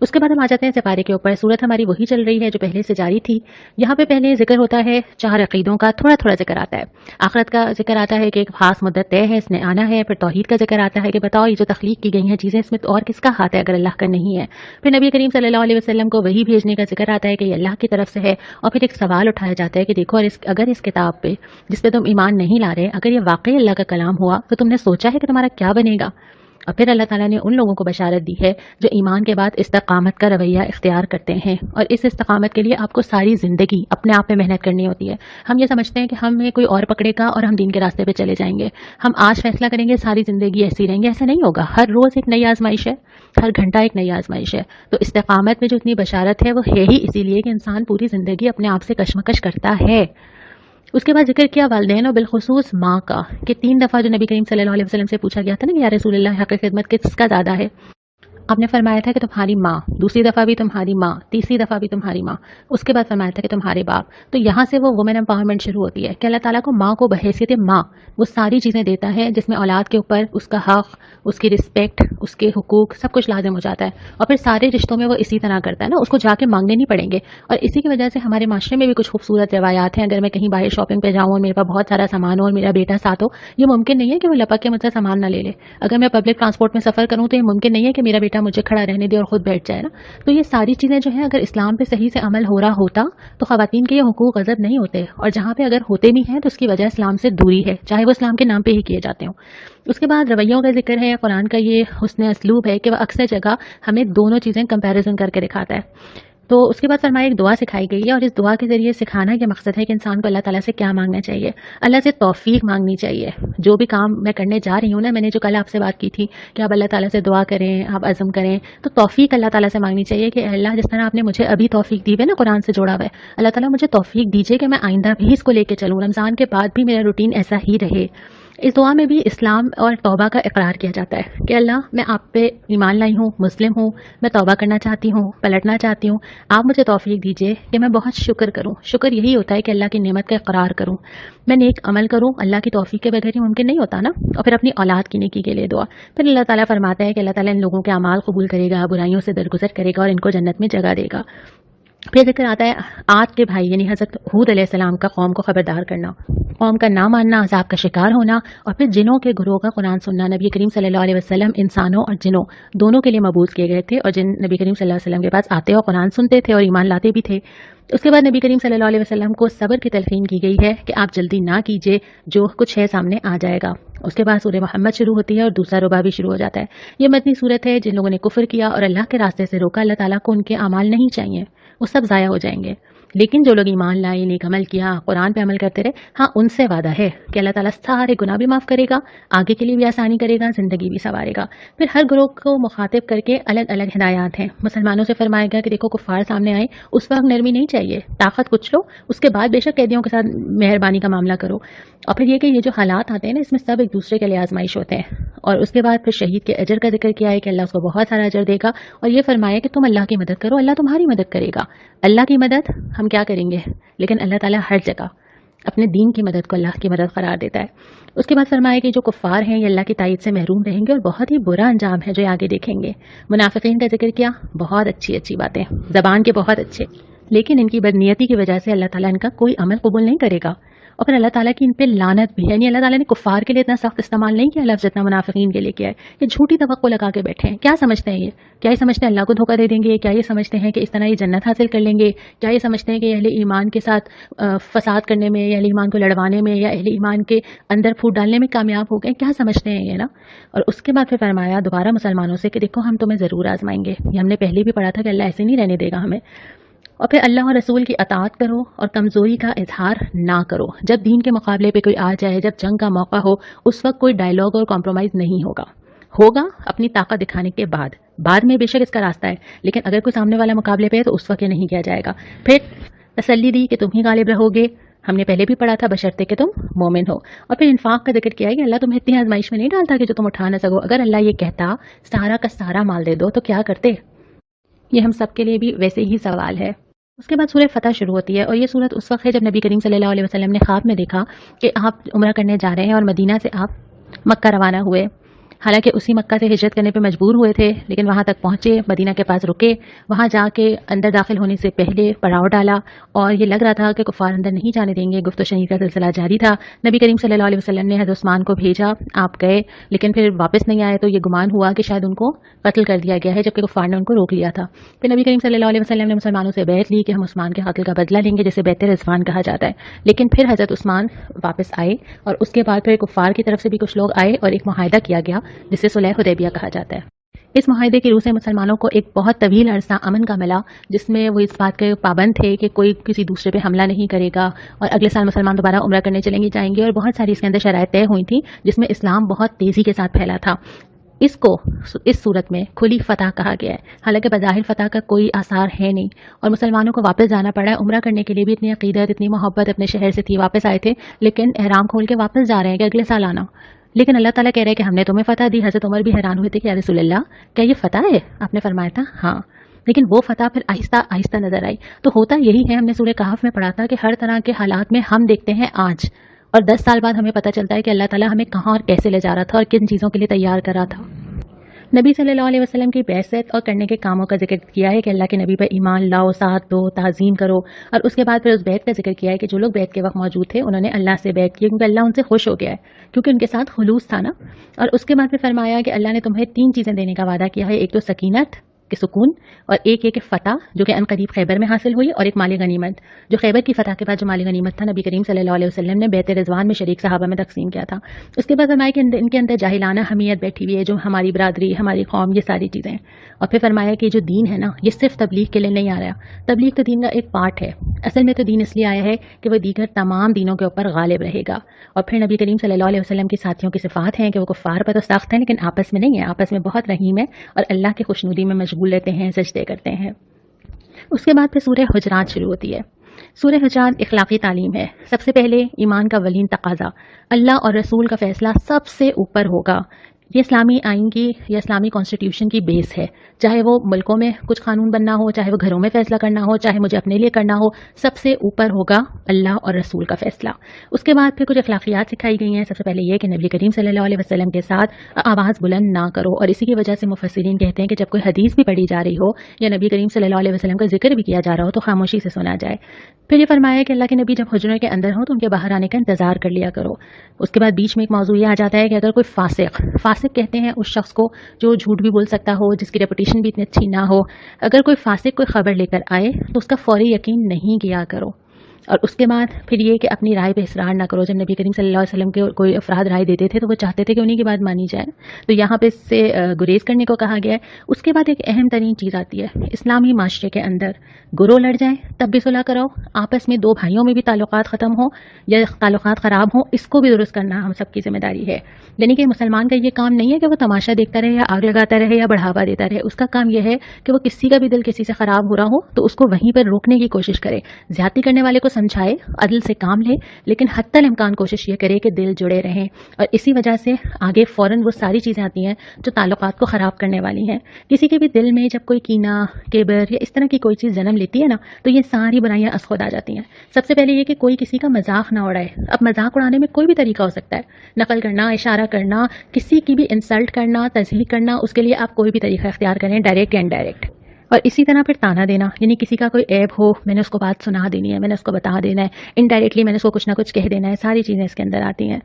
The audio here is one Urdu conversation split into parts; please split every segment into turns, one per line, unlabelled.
اس کے بعد ہم آ جاتے ہیں سپارے کے اوپر. صورت ہماری وہی چل رہی ہے جو پہلے سے جاری تھی. یہاں پہ پہلے ذکر ہوتا ہے 4 عقیدوں کا, تھوڑا تھوڑا ذکر آتا ہے. آخرت کا ذکر آتا ہے کہ ایک خاص مدت طے ہے, اس نے آنا ہے. پھر توحید کا ذکر آتا ہے کہ بتاؤ یہ جو تخلیق کی گئی ہیں چیزیں, اس میں اور کس کا ہاتھ ہے اگر اللہ کا نہیں ہے. پھر نبی کریم صلی اللہ علیہ وسلم کو وہی بھیجنے کا ذکر آتا ہے کہ یہ اللہ کی طرف سے ہے. اور پھر ایک سوال اٹھایا جاتا ہے کہ دیکھو اگر اس کتاب پہ جس پہ تم ایمان نہیں لا رہے, اگر یہ واقعی اللہ کا کلام ہوا تو تم نے سوچا ہے کہ تمہارا کیا بنے گا. اور پھر اللہ تعالیٰ نے ان لوگوں کو بشارت دی ہے جو ایمان کے بعد استقامت کا رویہ اختیار کرتے ہیں, اور اس استقامت کے لیے آپ کو ساری زندگی اپنے آپ پہ محنت کرنی ہوتی ہے. ہم یہ سمجھتے ہیں کہ ہمیں کوئی اور پکڑے گا اور ہم دین کے راستے پہ چلے جائیں گے, ہم آج فیصلہ کریں گے ساری زندگی ایسی رہیں گے. ایسا نہیں ہوگا. ہر روز ایک نئی آزمائش ہے, ہر گھنٹہ ایک نئی آزمائش ہے. تو استقامت میں جو اتنی بشارت ہے وہ ہے ہی اسی لیے کہ انسان پوری زندگی اپنے آپ سے کشمکش کرتا ہے. اس کے بعد ذکر کیا والدین اور بالخصوص ماں کا, کہ 3 دفعہ جو نبی کریم صلی اللہ علیہ وسلم سے پوچھا گیا تھا نا کہ یا رسول اللہ حق خدمت کس کا زیادہ ہے, آپ نے فرمایا تھا کہ تمہاری ماں, دوسری دفعہ بھی تمہاری ماں, تیسری دفعہ بھی تمہاری ماں, اس کے بعد فرمایا تھا کہ تمہارے باپ. تو یہاں سے وہ وومن امپاورمنٹ شروع ہوتی ہے کہ اللہ تعالیٰ کو ماں کو بحیثیت ماں وہ ساری چیزیں دیتا ہے جس میں اولاد کے اوپر اس کا حق, اس کی رسپیکٹ, اس کے حقوق سب کچھ لازم ہو جاتا ہے. اور پھر سارے رشتوں میں وہ اسی طرح کرتا ہے نا, اس کو جا کے مانگنے نہیں پڑیں گے. اور اسی کی وجہ سے ہمارے معاشرے میں بھی کچھ خوبصورت روایات ہیں. اگر میں کہیں باہر شاپنگ پہ جاؤں اور میرے پاس بہت سارا سامان ہو اور میرا بیٹا ساتھ ہو, یہ ممکن نہیں ہے کہ وہ لپک کے مجھ سے سامان نہ لے لے. اگر میں پبلک ٹرانسپورٹ میں سفر کروں تو یہ ممکن نہیں ہے کہ میرا بیٹا مجھے کھڑا رہنے دے اور خود بیٹھ جائے نا. تو یہ ساری چیزیں جو ہیں اگر اسلام پہ صحیح سے عمل ہو رہا ہوتا تو خواتین کے یہ حقوق غصب نہیں ہوتے, اور جہاں پہ اگر ہوتے بھی ہیں تو اس کی وجہ اسلام سے دوری ہے, چاہے وہ اسلام کے نام پہ ہی کیے جاتے ہوں. اس کے بعد رویوں کا ذکر ہے. قرآن کا یہ حسن اسلوب ہے کہ وہ اکثر جگہ ہمیں دونوں چیزیں کمپیریزن کر کے دکھاتا ہے. تو اس کے بعد فرمایا ایک دعا سکھائی گئی ہے, اور اس دعا کے ذریعے سکھانا یہ مقصد ہے کہ انسان کو اللہ تعالیٰ سے کیا مانگنا چاہیے. اللہ سے توفیق مانگنی چاہیے. جو بھی کام میں کرنے جا رہی ہوں نا, میں نے جو کل آپ سے بات کی تھی کہ آپ اللہ تعالیٰ سے دعا کریں, آپ عزم کریں, تو توفیق اللہ تعالیٰ سے مانگنی چاہیے کہ اللہ جس طرح آپ نے مجھے ابھی توفیق دی ہے نا, قرآن سے جوڑا ہوا ہے, اللہ تعالیٰ مجھے توفیق دیجیے کہ میں آئندہ بھی اس کو لے کے چلوں, رمضان کے بعد بھی میرا روٹین ایسا ہی رہے. اس دعا میں بھی اسلام اور توبہ کا اقرار کیا جاتا ہے کہ اللہ میں آپ پہ ایمان لائی ہوں, مسلم ہوں, میں توبہ کرنا چاہتی ہوں, پلٹنا چاہتی ہوں, آپ مجھے توفیق دیجیے کہ میں بہت شکر کروں. شکر یہی ہوتا ہے کہ اللہ کی نعمت کا اقرار کروں, میں نیک عمل کروں. اللہ کی توفیق کے بغیر یہ ممکن نہیں ہوتا نا. اور پھر اپنی اولاد کی نیکی کے لیے دعا. پھر اللہ تعالیٰ فرماتا ہے کہ اللہ تعالیٰ ان لوگوں کے اعمال قبول کرے گا, برائیوں سے درگزر کرے گا اور ان کو جنت میں جگہ دے گا. پھر ذکر آتا ہے عاد کے بھائی یعنی حضرت ہود علیہ السلام کا قوم کو خبردار کرنا, قوم کا نہ ماننا, عذاب کا شکار ہونا, اور پھر جنوں کے گروہ کا قرآن سننا. نبی کریم صلی اللہ علیہ وسلم انسانوں اور جنوں دونوں کے لیے مبعوث کیے گئے تھے, اور جن نبی کریم صلی اللہ علیہ وسلم کے پاس آتے اور قرآن سنتے تھے اور ایمان لاتے بھی تھے. اس کے بعد نبی کریم صلی اللہ علیہ وسلم کو صبر کی تلقین کی گئی ہے کہ آپ جلدی نہ کیجیے, جو کچھ ہے سامنے آ جائے گا. اس کے بعد سورہ محمد شروع ہوتی ہے اور دوسرا ربا بھی شروع ہو جاتا ہے. یہ مدنی صورت ہے. جن لوگوں نے کفر کیا اور اللہ کے راستے سے روکا, اللہ تعالیٰ کو ان کے اعمال نہیں چاہیے, وہ سب ضائع ہو جائیں گے. لیکن جو لوگ ایمان لائے, نیک عمل کیا, قرآن پہ عمل کرتے رہے, ہاں ان سے وعدہ ہے کہ اللہ تعالیٰ سارے گناہ بھی معاف کرے گا, آگے کے لیے بھی آسانی کرے گا, زندگی بھی سنوارے گا. پھر ہر گروہ کو مخاطب کر کے الگ الگ ہدایات ہیں. مسلمانوں سے فرمایا گیا کہ دیکھو کفار سامنے آئے, اس وقت نرمی نہیں چاہیے, طاقت کچھ لو, اس کے بعد بے شک قیدیوں کے ساتھ مہربانی کا معاملہ کرو. اور پھر یہ کہ یہ جو حالات آتے ہیں نا, اس میں سب ایک دوسرے کے لیے آزمائش ہوتے ہیں. اور اس کے بعد پھر شہید کے اجر کا ذکر کیا ہے کہ اللہ اس کو بہت سارا اجر دے گا, اور یہ فرمایا کہ تم اللہ کی مدد کرو, اللہ تمہاری مدد کرے گا. اللہ کی مدد ہم کیا کریں گے, لیکن اللہ تعالیٰ ہر جگہ اپنے دین کی مدد کو اللہ کی مدد قرار دیتا ہے. اس کے بعد فرمایا کہ جو کفار ہیں یہ اللہ کی تائید سے محروم رہیں گے, اور بہت ہی برا انجام ہے جو یہ آگے دیکھیں گے. منافقین کا ذکر کیا, بہت اچھی باتیں, زبان کے بہت اچھے, لیکن ان کی بدنیتی کی وجہ سے اللہ تعالیٰ ان کا کوئی عمل قبول نہیں کرے گا. اور پھر اللہ تعالیٰ کی ان پہ لعنت بھی ہے. یعنی اللہ تعالیٰ نے کفار کے لیے اتنا سخت استعمال نہیں کیا لفظ جتنا منافقین کے لیے کیا ہے. یہ جھوٹی توقع لگا کے بیٹھے ہیں. کیا سمجھتے ہیں کیا یہ سمجھتے ہیں اللہ کو دھوکہ دے دیں گے, کیا یہ سمجھتے ہیں کہ اس طرح یہ جنت حاصل کر لیں گے, کیا یہ سمجھتے ہیں کہ اہل ایمان کے ساتھ فساد کرنے میں یا اہل ایمان کو لڑوانے میں یا اہل ایمان کے اندر پھوٹ ڈالنے میں کامیاب ہو گئے, کیا سمجھتے ہیں یہ نا. اور اس کے بعد پھر فرمایا دوبارہ مسلمانوں سے کہ دیکھو ہم تمہیں ضرور آزمائیں گے. یہ ہم نے پہلے بھی پڑھا تھا کہ اللہ ایسے نہیں رہنے دے گا ہمیں. اور پھر اللہ اور رسول کی اطاعت کرو اور کمزوری کا اظہار نہ کرو. جب دین کے مقابلے پہ کوئی آ جائے, جب جنگ کا موقع ہو, اس وقت کوئی ڈائلاگ اور کمپرومائز نہیں ہوگا اپنی طاقت دکھانے کے بعد میں بے شک اس کا راستہ ہے, لیکن اگر کوئی سامنے والا مقابلے پہ ہے تو اس وقت یہ نہیں کیا جائے گا. پھر تسلی دی کہ تم ہی غالب رہو گے, ہم نے پہلے بھی پڑھا تھا, بشرطے کہ تم مومن ہو. اور پھر انفاق کا ذکر کیا ہے کہ اللہ تمہیں اتنی آزمائش میں نہیں ڈالتا کہ جو تم اٹھا نہ سکو. اگر اللہ یہ کہتا سارا کا سارا مال دے دو تو کیا کرتے. یہ ہم سب کے لیے بھی ویسے ہی سوال ہے. اس کے بعد سورہ فتح شروع ہوتی ہے, اور یہ سورت اس وقت ہے جب نبی کریم صلی اللہ علیہ وسلم نے خواب میں دیکھا کہ آپ عمرہ کرنے جا رہے ہیں اور مدینہ سے آپ مکہ روانہ ہوئے. حالانکہ اسی مکہ سے ہجرت کرنے پہ مجبور ہوئے تھے، لیکن وہاں تک پہنچے، مدینہ کے پاس رکے، وہاں جا کے اندر داخل ہونے سے پہلے پڑاؤ ڈالا اور یہ لگ رہا تھا کہ کفار اندر نہیں جانے دیں گے۔ گفت و شنید کا سلسلہ جاری تھا۔ نبی کریم صلی اللہ علیہ وسلم نے حضرت عثمان کو بھیجا، آپ گئے لیکن پھر واپس نہیں آئے، تو یہ گمان ہوا کہ شاید ان کو قتل کر دیا گیا ہے، جبکہ کفار نے ان کو روک لیا تھا۔ پھر نبی کریم صلی اللہ علیہ وسلم نے مسلمانوں سے بیعت لی کہ ہم عثمان کے قتل کا بدلہ لیں گے، جسے بیعت رضوان کہا جاتا ہے، لیکن پھر حضرت عثمان واپس آئے اور اس کے بعد پھر کفار کی طرف سے بھی کچھ لوگ آئے اور ایک معاہدہ کیا گیا جسے صلح حدیبیہ کہا جاتا ہے۔ اس معاہدے کی روح سے مسلمانوں کو ایک بہت طویل عرصہ امن کا ملا، جس میں وہ اس بات کے پابند تھے کہ کوئی کسی دوسرے پہ حملہ نہیں کرے گا، اور اگلے سال مسلمان دوبارہ عمرہ کرنے چلیں جائیں گے، اور بہت ساری اس کے اندر شرائط طے ہوئی تھیں جس میں اسلام بہت تیزی کے ساتھ پھیلا تھا۔ اس کو اس صورت میں کھلی فتح کہا گیا ہے، حالانکہ بظاہر فتح کا کوئی آثار ہے نہیں، اور مسلمانوں کو واپس جانا پڑا ہے عمرہ کرنے کے لیے بھی۔ اتنی عقیدت، اتنی محبت اپنے شہر سے تھی، واپس آئے تھے، لیکن احرام کھول کے واپس جا رہے ہیں کہ اگلے سال آنا، لیکن اللہ تعالیٰ کہہ رہے ہیں کہ ہم نے تمہیں فتح دی۔ حضرت عمر بھی حیران ہوئے تھے کہ یا رسول اللہ، کیا یہ فتح ہے؟ آپ نے فرمایا تھا ہاں، لیکن وہ فتح پھر آہستہ آہستہ نظر آئی۔ تو ہوتا یہی ہے، ہم نے سورہ کہف میں پڑھا تھا کہ ہر طرح کے حالات میں ہم دیکھتے ہیں آج، اور 10 سال بعد ہمیں پتہ چلتا ہے کہ اللہ تعالیٰ ہمیں کہاں اور کیسے لے جا رہا تھا اور کن چیزوں کے لیے تیار کر رہا تھا۔ نبی صلی اللہ علیہ وسلم کی بعثت اور کرنے کے کاموں کا ذکر کیا ہے کہ اللہ کے نبی پر ایمان لاؤ، ساتھ دو، تعظیم کرو، اور اس کے بعد پھر اس بیعت کا ذکر کیا ہے کہ جو لوگ بیعت کے وقت موجود تھے انہوں نے اللہ سے بیعت کی، کیونکہ اللہ ان سے خوش ہو گیا ہے، کیونکہ ان کے ساتھ خلوص تھا نا۔ اور اس کے بعد پھر فرمایا کہ اللہ نے تمہیں 3 چیزیں دینے کا وعدہ کیا ہے، ایک تو سکینت کہ سکون، اور ایک یہ کہ فتح جو کہ ان قریب خیبر میں حاصل ہوئی، اور ایک مال غنیمت جو خیبر کی فتح کے بعد جو مال غنیمت تھا نبی کریم صلی اللہ علیہ وسلم نے بیعت رضوان میں شریک صحابہ میں تقسیم کیا تھا۔ اس کے بعد فرمایا کہ ان کے اندر جاہلانہ حمیت بیٹھی ہوئی ہے، جو ہماری برادری، ہماری قوم، یہ ساری چیزیں، اور پھر فرمایا کہ جو دین ہے نا یہ صرف تبلیغ کے لیے نہیں آ رہا، تبلیغ تو دین کا ایک پارٹ ہے، اصل میں تو دین اس لیے آیا ہے کہ وہ دیگر تمام دینوں کے اوپر غالب رہے گا۔ اور پھر نبی کریم صلی اللہ علیہ وسلم کے ساتھیوں کی صفات ہیں کہ وہ کفار پر تو سخت ہیں لیکن آپس میں نہیں ہے، آپس میں بہت رحیم ہے اور اللہ کی خوشنودی میں مشغول رہتے ہیں، سجدے کرتے ہیں۔ اس کے بعد پھر سورہ حجرات شروع ہوتی ہے۔ سورہ حجرات اخلاقی تعلیم ہے۔ سب سے پہلے ایمان کا اولین تقاضا، اللہ اور رسول کا فیصلہ سب سے اوپر ہوگا۔ یہ اسلامی آئین کی یا اسلامی کانسٹیٹیوشن کی بیس ہے، چاہے وہ ملکوں میں کچھ قانون بننا ہو، چاہے وہ گھروں میں فیصلہ کرنا ہو، چاہے مجھے اپنے لیے کرنا ہو، سب سے اوپر ہوگا اللہ اور رسول کا فیصلہ۔ اس کے بعد پھر کچھ اخلاقیات سکھائی گئی ہیں۔ سب سے پہلے یہ کہ نبی کریم صلی اللہ علیہ وسلم کے ساتھ آواز بلند نہ کرو، اور اسی کی وجہ سے مفسرین کہتے ہیں کہ جب کوئی حدیث بھی پڑھی جا رہی ہو یا نبی کریم صلی اللہ علیہ وسلم کا ذکر بھی کیا جا رہا ہو تو خاموشی سے سنا جائے۔ پھر یہ فرمایا کہ اللہ کے نبی جب حجروں کے اندر ہوں تو ان کے باہر آنے کا انتظار کر لیا کرو۔ اس کے بعد بیچ میں ایک موضوع یہ آ جاتا ہے کہ اگر کوئی فاسق کہتے ہیں اس شخص کو جو جھوٹ بھی بول سکتا ہو، جس کی ریپوٹیشن بھی اتنی اچھی نہ ہو، اگر کوئی فاسق کوئی خبر لے کر آئے تو اس کا فوری یقین نہیں کیا کرو۔ اور اس کے بعد پھر یہ کہ اپنی رائے پہ اصرار نہ کرو۔ جب نبی کریم صلی اللہ علیہ وسلم کے کوئی افراد رائے دیتے تھے تو وہ چاہتے تھے کہ انہی کی بات مانی جائے، تو یہاں پہ اس سے گریز کرنے کو کہا گیا ہے۔ اس کے بعد ایک اہم ترین چیز آتی ہے، اسلامی معاشرے کے اندر گروہ لڑ جائیں تب بھی صلح کراؤ، آپس میں 2 بھائیوں میں بھی تعلقات ختم ہوں یا تعلقات خراب ہوں، اس کو بھی درست کرنا ہم سب کی ذمہ داری ہے۔ یعنی کہ مسلمان کا یہ کام نہیں ہے کہ وہ تماشا دیکھتا رہے یا آگ لگاتا رہے یا بڑھاوا دیتا رہے، اس کا کام یہ ہے کہ وہ کسی کا بھی دل کسی سے خراب ہو رہا ہو تو اس کو وہیں پر روکنے کی کوشش کرے، زیادتی کرنے والے کو سمجھائے، عدل سے کام لے، لیکن حتی الامکان کوشش یہ کرے کہ دل جڑے رہیں، اور اسی وجہ سے آگے فوراً وہ ساری چیزیں آتی ہیں جو تعلقات کو خراب کرنے والی ہیں۔ کسی کے بھی دل میں جب کوئی کینہ، کبر یا اس طرح کی کوئی چیز جنم لیتی ہے نا تو یہ ساری برائیاں از خود آ جاتی ہیں۔ سب سے پہلے یہ کہ کوئی کسی کا مذاق نہ اڑائے۔ اب مذاق اڑانے میں کوئی بھی طریقہ ہو سکتا ہے، نقل کرنا، اشارہ کرنا، کسی کی بھی انسلٹ کرنا، تذلیل کرنا، اس کے لیے آپ کوئی بھی طریقہ اختیار کریں، ڈائریکٹ یا انڈائریکٹ۔ اور اسی طرح پھر تانا دینا، یعنی کسی کا کوئی عیب ہو میں نے اس کو بات سنا دینی ہے، میں نے اس کو بتا دینا ہے، انڈائریکٹلی میں نے اس کو کچھ نہ کچھ کہہ دینا ہے، ساری چیزیں اس کے اندر آتی ہیں۔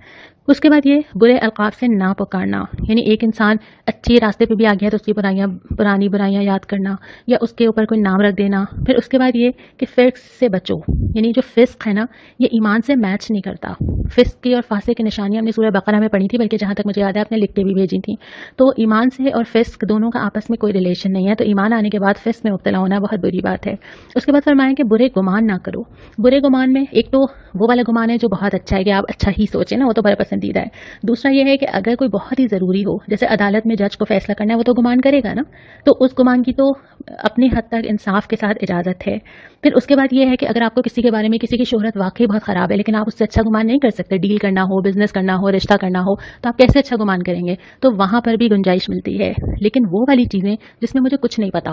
اس کے بعد یہ برے القاب سے نہ پکارنا، یعنی ایک انسان اچھے راستے پہ بھی آ گیا تو اس کی پرانی برائیاں یاد کرنا یا اس کے اوپر کوئی نام رکھ دینا۔ پھر اس کے بعد یہ کہ فسق سے بچو، یعنی جو فسق ہے نا یہ ایمان سے میچ نہیں کرتا۔ فسق کی اور فاسق کی نشانیاں ہم نے سورہ بقرہ میں پڑھی تھی، بلکہ جہاں تک مجھے یاد ہے آپ نے لکھ کے بھی بھیجی تھیں۔ تو ایمان سے اور فسق دونوں کا آپس میں کوئی ریلیشن نہیں ہے، تو ایمان آنے کے بعد فسق میں مبتلا ہونا بہت بری بات ہے۔ اس کے بعد فرمایا کہ برے گمان نہ کرو۔ برے گمان میں ایک تو وہ والا گمان ہے جو بہت اچھا ہے کہ آپ اچھا ہی سوچیں نا، وہ تو بڑا پسندیدہ ہے۔ دوسرا یہ ہے کہ اگر کوئی بہت ہی ضروری ہو، جیسے عدالت میں جج کو فیصلہ کرنا ہے، وہ تو گمان کرے گا نا، تو اس گمان کی تو اپنی حد تک انصاف کے ساتھ اجازت ہے۔ پھر اس کے بعد یہ ہے کہ اگر آپ کو کسی کے بارے میں کسی کی شہرت واقعی بہت خراب ہے لیکن آپ اس سے اچھا گمان نہیں کر سکتے، ڈیل کرنا ہو، بزنس کرنا ہو، رشتہ کرنا ہو، تو آپ کیسے اچھا گمان کریں گے؟ تو وہاں پر بھی گنجائش ملتی ہے، لیکن وہ والی چیزیں جس میں مجھے کچھ نہیں پتا،